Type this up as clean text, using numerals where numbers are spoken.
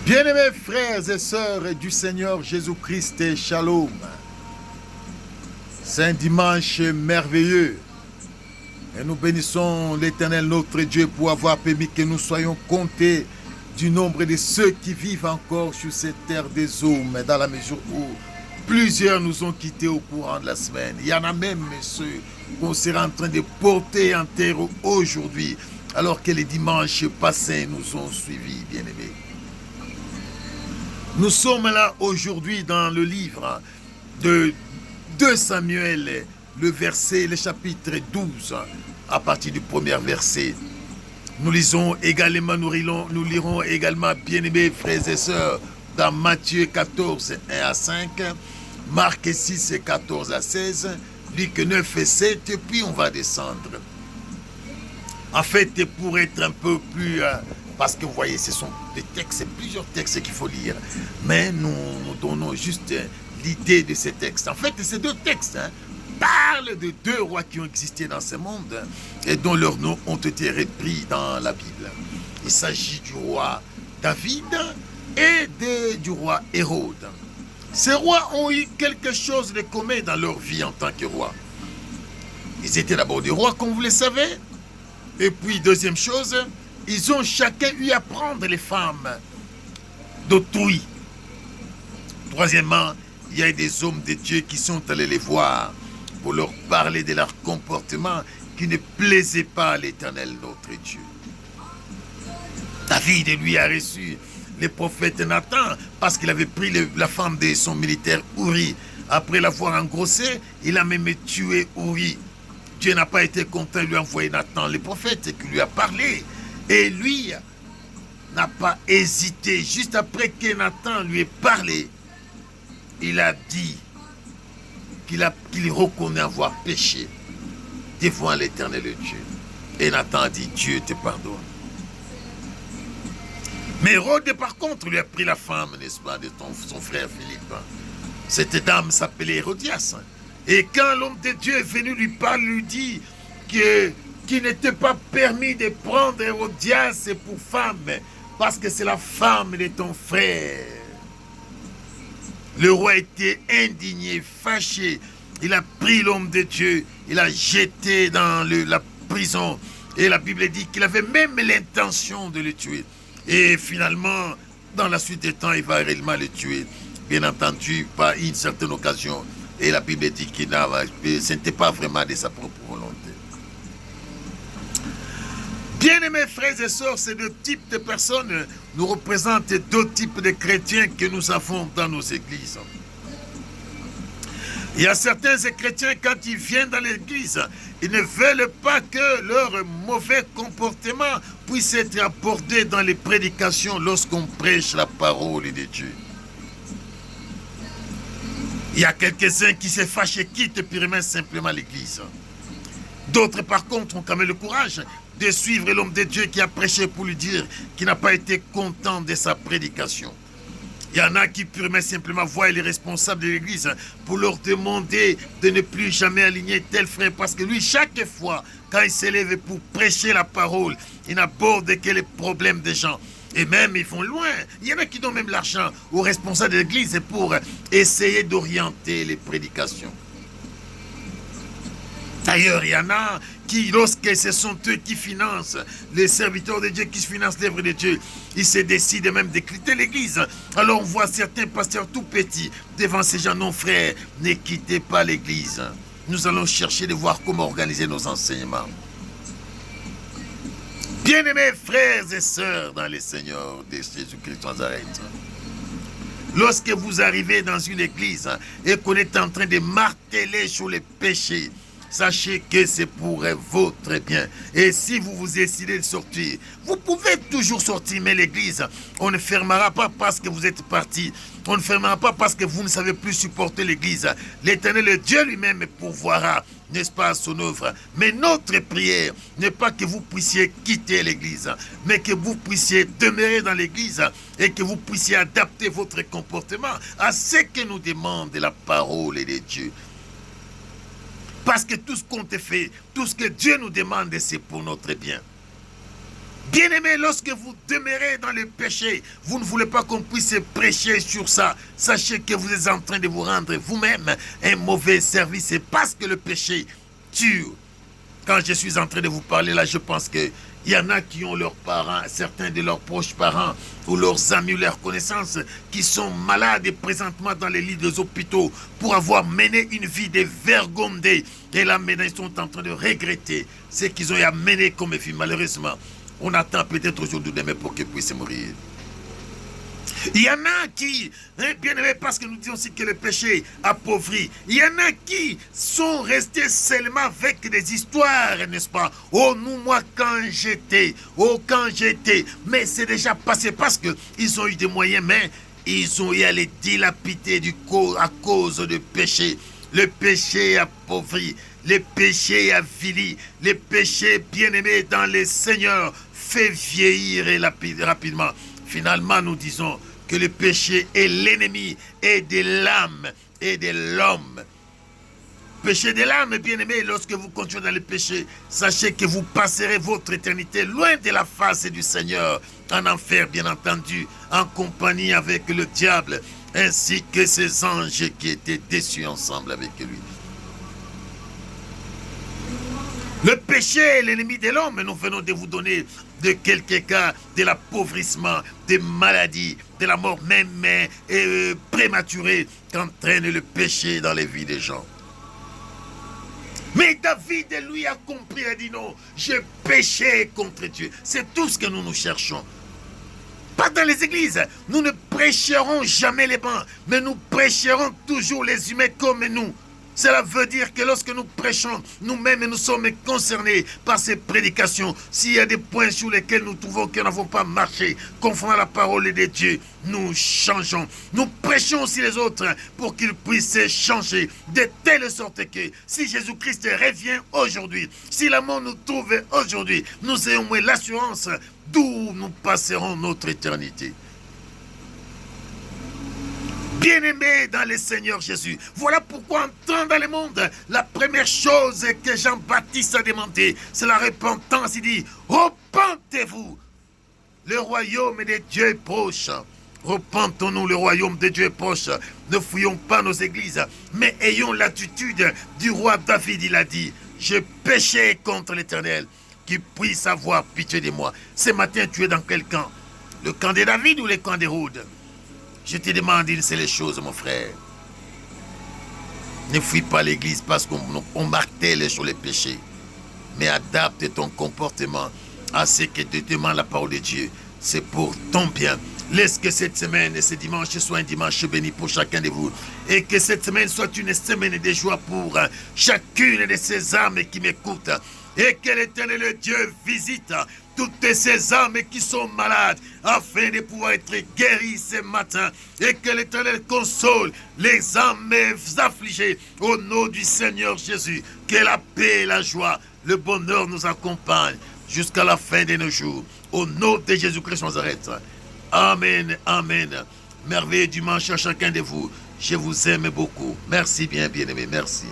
Bien-aimés frères et sœurs du Seigneur Jésus-Christ, Shalom. C'est un dimanche merveilleux. Et nous bénissons l'Éternel notre Dieu pour avoir permis que nous soyons comptés du nombre de ceux qui vivent encore sur cette terre des hommes, dans la mesure où plusieurs nous ont quittés au courant de la semaine. Il y en a même ceux qu'on sera en train de porter en terre aujourd'hui, alors que les dimanches passés nous ont suivis, bien-aimés. Nous sommes là aujourd'hui dans le livre de 2 Samuel, le chapitre 12, à partir du premier verset. Nous lisons également, nous lirons également, bien-aimés frères et sœurs, dans Matthieu 14, 1 à 5, Marc 6, 14 à 16, Luc 9, 7, et puis on va descendre. En fait, pour être un peu plus... parce que vous voyez, ce sont des textes, plusieurs textes qu'il faut lire. Mais nous donnons juste l'idée de ces textes. En fait, ces deux textes parlent de 2 rois qui ont existé dans ce monde et dont leurs noms ont été repris dans la Bible. Il s'agit du roi David et du roi Hérode. Ces rois ont eu quelque chose de commun dans leur vie en tant que rois. Ils étaient d'abord des rois, comme vous le savez. Et puis, deuxième chose, ils ont chacun eu à prendre les femmes d'autrui. Troisièmement, il y a des hommes de Dieu qui sont allés les voir pour leur parler de leur comportement qui ne plaisait pas à l'Éternel notre Dieu. David, lui, a reçu le prophète Nathan parce qu'il avait pris la femme de son militaire Uri. Après l'avoir engrossé, il a même tué Uri. Dieu n'a pas été content, il lui a envoyé Nathan, le prophète, qui lui a parlé. Et lui n'a pas hésité. Juste après que Nathan lui ait parlé, il a dit qu'il reconnaît avoir péché devant l'Éternel Dieu. Et Nathan a dit, Dieu te pardonne. Mais Hérode, par contre, lui a pris la femme, n'est-ce pas, de son frère Philippe. Cette dame s'appelait Hérodias. Et quand l'homme de Dieu est venu lui parler, lui dit qu'il n'était pas permis de prendre Hérodias pour femme, parce que c'est la femme de ton frère. Le roi était indigné, fâché. Il a pris l'homme de Dieu, il l'a jeté dans la prison. Et la Bible dit qu'il avait même l'intention de le tuer. Et finalement, dans la suite des temps, il va réellement le tuer. Bien entendu, par une certaine occasion. Et la Bible dit que ce n'était pas vraiment de sa propre volonté. Bien-aimés frères et sœurs, ces 2 types de personnes nous représentent 2 types de chrétiens que nous avons dans nos églises. Il y a certains chrétiens, quand ils viennent dans l'église, ils ne veulent pas que leur mauvais comportement puisse être abordé dans les prédications lorsqu'on prêche la parole de Dieu. Il y a quelques-uns qui se fâchent et quittent purement simplement l'église. D'autres, par contre, ont quand même le courage de suivre l'homme de Dieu qui a prêché pour lui dire qu'il n'a pas été content de sa prédication. Il y en a qui purement simplement voient les responsables de l'église pour leur demander de ne plus jamais aligner tel frère, parce que lui, chaque fois, quand il s'élève pour prêcher la parole, il n'aborde que les problèmes des gens. Et même, ils vont loin. Il y en a qui donnent même l'argent aux responsables de l'église pour essayer d'orienter les prédications. D'ailleurs, il y en a qui, lorsque ce sont eux qui financent, les serviteurs de Dieu qui financent l'œuvre de Dieu, ils se décident même de quitter l'église. Alors on voit certains pasteurs tout petits devant ces gens, non frères, ne quittez pas l'église. Nous allons chercher de voir comment organiser nos enseignements. Bien-aimés frères et sœurs dans le Seigneur de Jésus-Christ de Nazareth, lorsque vous arrivez dans une église et qu'on est en train de marteler sur les péchés, sachez que c'est pour votre bien. Et si vous vous décidez de sortir, vous pouvez toujours sortir, mais l'église, on ne fermera pas parce que vous êtes parti. On ne fermera pas parce que vous ne savez plus supporter l'église. L'Éternel Dieu lui-même pourvoira, n'est-ce pas, à son œuvre. Mais notre prière n'est pas que vous puissiez quitter l'église, mais que vous puissiez demeurer dans l'église et que vous puissiez adapter votre comportement à ce que nous demande la parole de Dieu. Parce que tout ce qu'on te fait, tout ce que Dieu nous demande, c'est pour notre bien. Bien-aimés, lorsque vous demeurez dans le péché, vous ne voulez pas qu'on puisse prêcher sur ça. Sachez que vous êtes en train de vous rendre vous-même un mauvais service. C'est parce que le péché tue. Quand je suis en train de vous parler là, je pense qu'il y en a qui ont leurs parents, certains de leurs proches parents, ou leurs amis, ou leurs connaissances, qui sont malades et présentement dans les lits des hôpitaux pour avoir mené une vie de vergondée. Et là, maintenant, ils sont en train de regretter ce qu'ils ont mené comme vie, malheureusement. On attend peut-être aujourd'hui ou demain pour qu'ils puissent mourir. Il y en a qui, bien aimé, parce que nous disons aussi que le péché appauvrit. Il y en a qui sont restés seulement avec des histoires, n'est-ce pas? Oh, moi, quand j'étais. Mais c'est déjà passé parce qu'ils ont eu des moyens, mais ils ont eu à les dilapider à cause du péché. Le péché appauvrit, le péché avili, le péché bien-aimé dans le Seigneur fait vieillir et rapidement. Finalement, nous disons que le péché est l'ennemi et de l'âme et de l'homme. Péché de l'âme, bien-aimé, lorsque vous continuez dans le péché, sachez que vous passerez votre éternité loin de la face du Seigneur, en enfer, bien entendu, en compagnie avec le diable, ainsi que ses anges qui étaient déçus ensemble avec lui. Le péché est l'ennemi de l'homme. Nous venons de vous donner de quelques cas de l'appauvrissement, des maladies, de la mort même prématurée qu'entraîne le péché dans les vies des gens. Mais David, lui, a compris, a dit non, j'ai péché contre Dieu. C'est tout ce que nous cherchons. Pas dans les églises. Nous ne prêcherons jamais les bons, mais nous prêcherons toujours les humains comme nous. Cela veut dire que lorsque nous prêchons, nous-mêmes nous sommes concernés par ces prédications. S'il y a des points sur lesquels nous trouvons que nous n'avons pas marché conformément à la parole de Dieu, nous changeons. Nous prêchons aussi les autres pour qu'ils puissent changer de telle sorte que si Jésus-Christ revient aujourd'hui, si la mort nous trouve aujourd'hui, nous ayons moins l'assurance d'où nous passerons notre éternité. Bien-aimés dans le Seigneur Jésus, voilà pourquoi entrant dans le monde, la première chose que Jean-Baptiste a demandé, c'est la repentance. Il dit, repentez-vous, le royaume de Dieu est proche. Repentons-nous, le royaume de Dieu est proche. Ne fouillons pas nos églises, mais ayons l'attitude du roi David. Il a dit, je péchais contre l'Éternel, qu'il puisse avoir pitié de moi. Ce matin, tu es dans quel camp? Le camp de David ou le camp d'Hérode? Je te demande une seule chose, mon frère. Ne fuis pas l'église parce qu'on martèle sur les péchés. Mais adapte ton comportement à ce que te demande la parole de Dieu. C'est pour ton bien. Laisse que cette semaine et ce dimanche soit un dimanche béni pour chacun de vous. Et que cette semaine soit une semaine de joie pour chacune de ces âmes qui m'écoutent. Et que l'Éternel Dieu visite toutes ces âmes qui sont malades, afin de pouvoir être guéries ce matin, et que l'Éternel console les âmes affligées au nom du Seigneur Jésus. Que la paix et la joie, le bonheur nous accompagnent jusqu'à la fin de nos jours. Au nom de Jésus-Christ Nazareth. Amen, amen. Merveilleux dimanche à chacun de vous. Je vous aime beaucoup. Merci bien, bien-aimés. Merci.